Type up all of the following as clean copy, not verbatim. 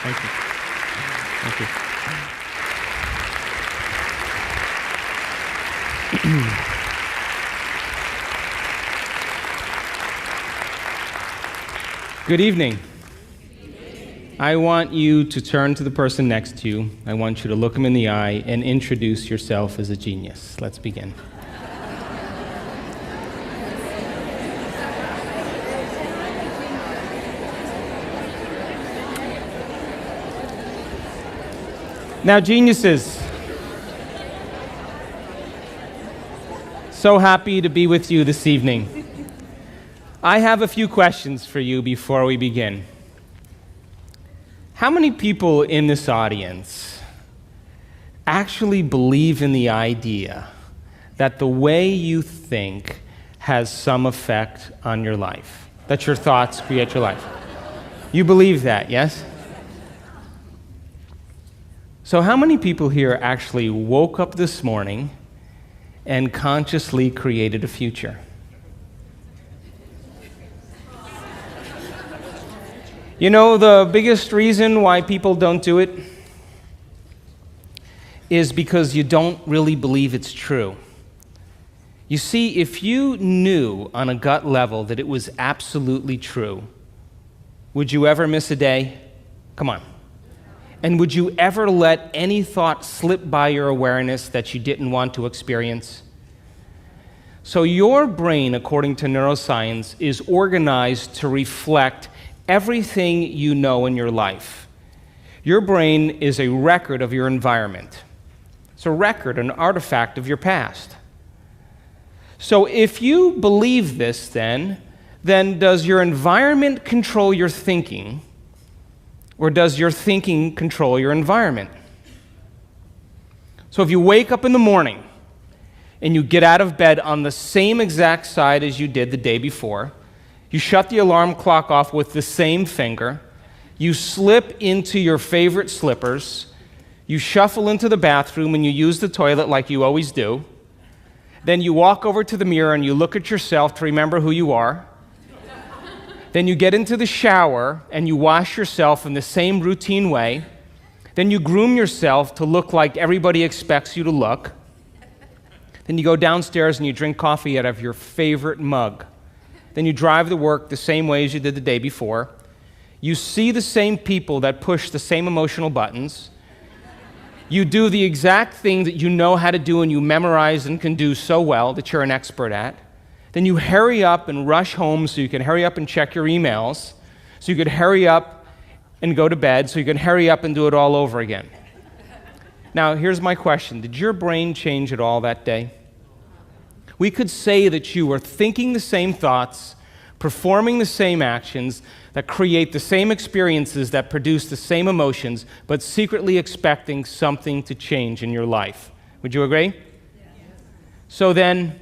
Thank you. Thank you. Good evening. I want you to turn to the person next to you. I want you to look him in the eye and introduce yourself as a genius. Let's begin. Now, geniuses, so happy to be with you this evening. I have a few questions for you before we begin. How many people in this audience actually believe in the idea that the way you think has some effect on your life? That your thoughts create your life? You believe that, yes? So how many people here actually woke up this morning and consciously created a future? You know, the biggest reason why people don't do it is because you don't really believe it's true. You see, if you knew on a gut level that it was absolutely true, would you ever miss a day? Come on. And would you ever let any thought slip by your awareness that you didn't want to experience? So your brain, according to neuroscience, is organized to reflect everything you know in your life. Your brain is a record of your environment. It's a record, an artifact of your past. So if you believe this, then does your environment control your thinking, or does your thinking control your environment? So if you wake up in the morning and you get out of bed on the same exact side as you did the day before, you shut the alarm clock off with the same finger, you slip into your favorite slippers, you shuffle into the bathroom and you use the toilet like you always do, then you walk over to the mirror and you look at yourself to remember who you are, then you get into the shower and you wash yourself in the same routine way, then you groom yourself to look like everybody expects you to look, then you go downstairs and you drink coffee out of your favorite mug. Then you drive to work the same way as you did the day before. You see the same people that push the same emotional buttons. You do the exact thing that you know how to do and you memorize and can do so well that you're an expert at. Then you hurry up and rush home so you can hurry up and check your emails, so you could hurry up and go to bed, so you can hurry up and do it all over again. Now, here's my question. Did your brain change at all that day? We could say that you were thinking the same thoughts, performing the same actions, that create the same experiences, that produce the same emotions, but secretly expecting something to change in your life. Would you agree? Yes. So then,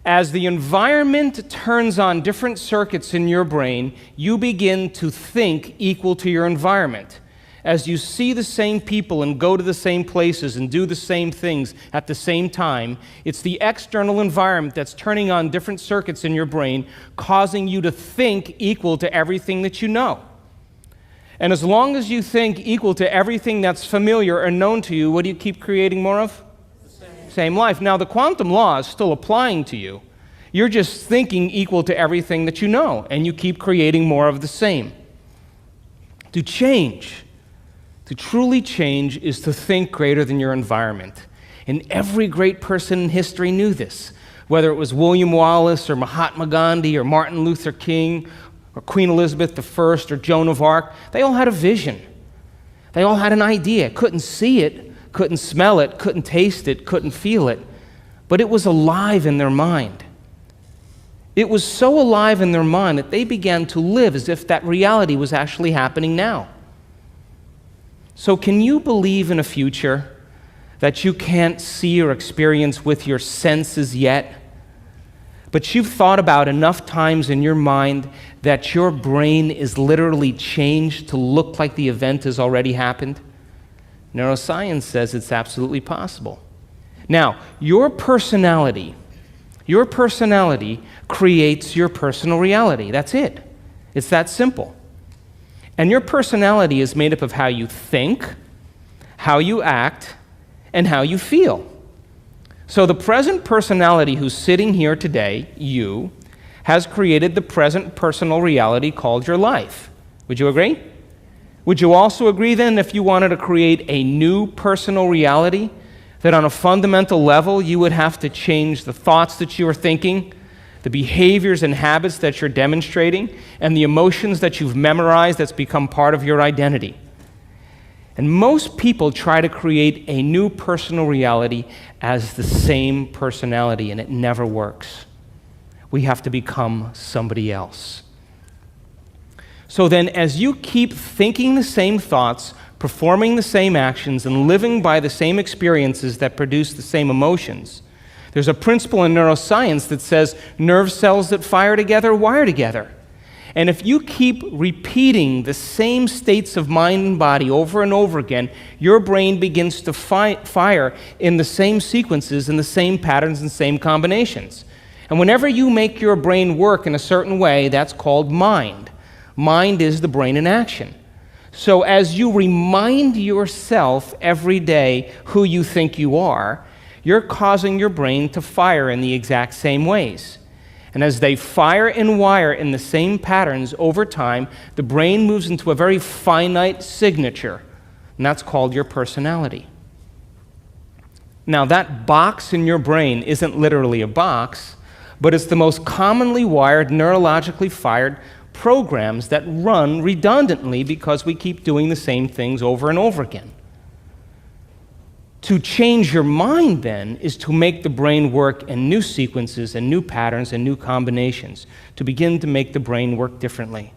as the environment turns on different circuits in your brain, you begin to think equal to your environment. As you see the same people and go to the same places and do the same things at the same time, it's the external environment that's turning on different circuits in your brain, causing you to think equal to everything that you know. And as long as you think equal to everything that's familiar or known to you, what do you keep creating more of? Same life. Now, the quantum law is still applying to you. You're just thinking equal to everything that you know, and you keep creating more of the same. To change, to truly change, is to think greater than your environment. And every great person in history knew this, whether it was William Wallace or Mahatma Gandhi or Martin Luther King or Queen Elizabeth I or Joan of Arc. They all had a vision. They all had an idea. Couldn't see it, couldn't smell it, couldn't taste it, couldn't feel it, but it was alive in their mind. It was so alive in their mind that they began to live as if that reality was actually happening now. So can you believe in a future that you can't see or experience with your senses yet, but you've thought about enough times in your mind that your brain is literally changed to look like the event has already happened? Neuroscience says it's absolutely possible. Now, your personality creates your personal reality. That's it. It's that simple. And your personality is made up of how you think, how you act, and how you feel. So the present personality who's sitting here today, you, has created the present personal reality called your life. Would you agree? Would you also agree then, if you wanted to create a new personal reality, that on a fundamental level you would have to change the thoughts that you are thinking, the behaviors and habits that you're demonstrating, and the emotions that you've memorized that's become part of your identity? And most people try to create a new personal reality as the same personality, and it never works. We have to become somebody else. So then, as you keep thinking the same thoughts, performing the same actions, and living by the same experiences that produce the same emotions, there's a principle in neuroscience that says nerve cells that fire together wire together. And if you keep repeating the same states of mind and body over and over again, your brain begins to fire in the same sequences, in the same patterns and same combinations. And whenever you make your brain work in a certain way, that's called mind. Mind is the brain in action. So as you remind yourself every day who you think you are, you're causing your brain to fire in the exact same ways. And as they fire and wire in the same patterns over time, the brain moves into a very finite signature, and that's called your personality. Now, that box in your brain isn't literally a box, but it's the most commonly wired, neurologically fired programs that run redundantly because we keep doing the same things over and over again. To change your mind, then, is to make the brain work in new sequences and new patterns and new combinations, to begin to make the brain work differently.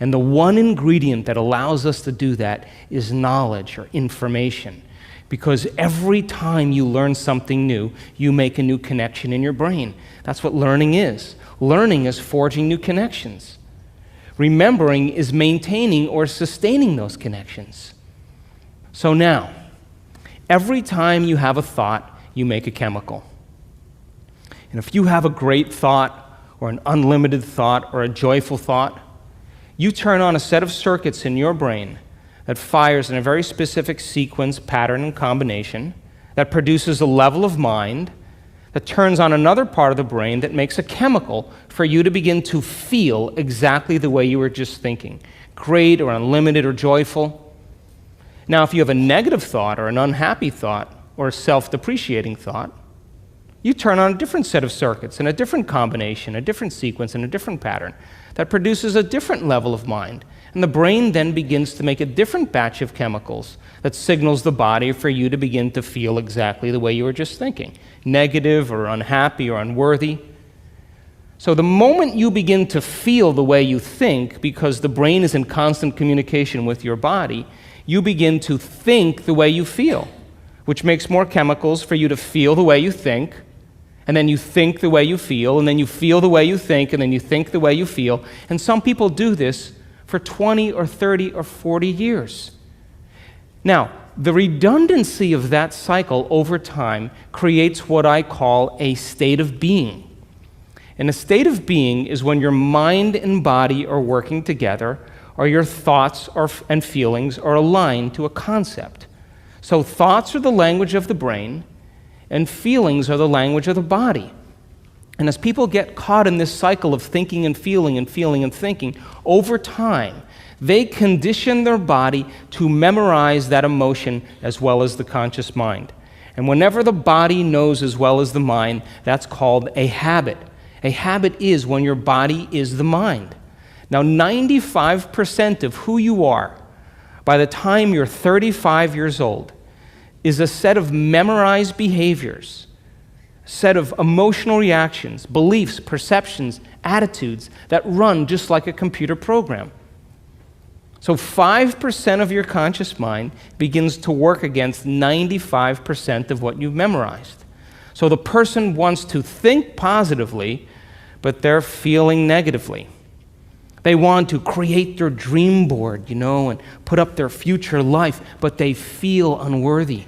And the one ingredient that allows us to do that is knowledge or information. Because every time you learn something new, you make a new connection in your brain. That's what learning is. Learning is forging new connections. Remembering is maintaining or sustaining those connections. So now, every time you have a thought, you make a chemical. And if you have a great thought, or an unlimited thought, or a joyful thought, you turn on a set of circuits in your brain that fires in a very specific sequence, pattern, and combination, that produces a level of mind, that turns on another part of the brain that makes a chemical for you to begin to feel exactly the way you were just thinking, great or unlimited or joyful. Now, if you have a negative thought or an unhappy thought or a self-depreciating thought, you turn on a different set of circuits and a different combination, a different sequence, and a different pattern that produces a different level of mind. And the brain then begins to make a different batch of chemicals that signals the body for you to begin to feel exactly the way you were just thinking, negative or unhappy or unworthy. So the moment you begin to feel the way you think, because the brain is in constant communication with your body, you begin to think the way you feel, which makes more chemicals for you to feel the way you think, and then you think the way you feel, and then you feel the way you think, and then you think the way you feel. And some people do this for 20 or 30 or 40 years. Now, the redundancy of that cycle over time creates what I call a state of being. And a state of being is when your mind and body are working together, or your thoughts and feelings are aligned to a concept. So thoughts are the language of the brain, and feelings are the language of the body. And as people get caught in this cycle of thinking and feeling and feeling and thinking, over time, they condition their body to memorize that emotion as well as the conscious mind. And whenever the body knows as well as the mind, that's called a habit. A habit is when your body is the mind. Now, 95% of who you are by the time you're 35 years old is a set of memorized behaviors, set of emotional reactions, beliefs, perceptions, attitudes that run just like a computer program. So 5% of your conscious mind begins to work against 95% of what you've memorized. So the person wants to think positively, but they're feeling negatively. They want to create their dream board, and put up their future life, but they feel unworthy.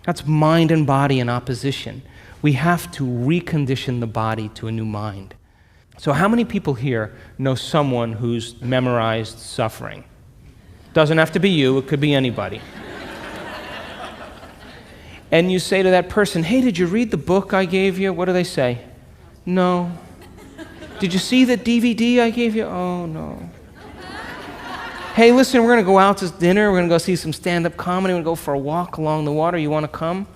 That's mind and body in opposition. We have to recondition the body to a new mind. So how many people here know someone who's memorized suffering? Doesn't have to be you, it could be anybody. And you say to that person, hey, did you read the book I gave you? What do they say? No. Did you see the DVD I gave you? Oh, no. Hey, listen, we're going to go out to dinner. We're going to go see some stand-up comedy. We're going to go for a walk along the water. You want to come?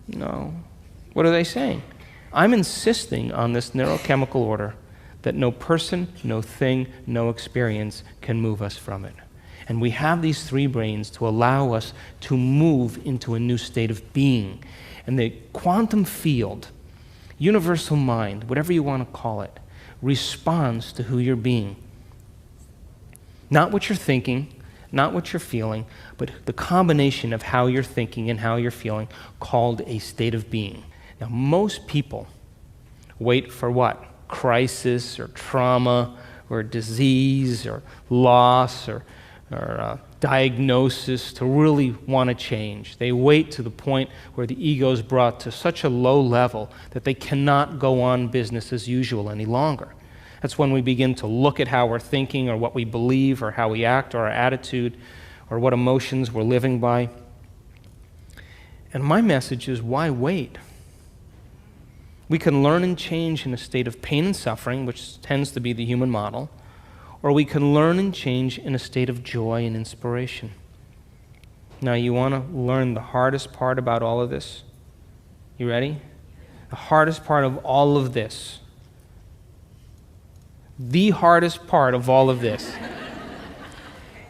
No. What are they saying? I'm insisting on this neurochemical order that no person, no thing, no experience can move us from it. And we have these three brains to allow us to move into a new state of being. And the quantum field, universal mind, whatever you want to call it, responds to who you're being. Not what you're thinking, not what you're feeling, but the combination of how you're thinking and how you're feeling, called a state of being. Now, most people wait for what? Crisis or trauma or disease or loss or diagnosis to really want to change. They wait to the point where the ego is brought to such a low level that they cannot go on business as usual any longer. That's when we begin to look at how we're thinking or what we believe or how we act or our attitude or what emotions we're living by. And my message is, why wait? We can learn and change in a state of pain and suffering, which tends to be the human model, or we can learn and change in a state of joy and inspiration. Now, you want to learn the hardest part about all of this? You ready? The hardest part of all of this, the hardest part of all of this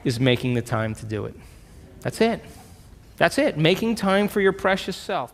is making the time to do it. That's it. That's it. Making time for your precious self.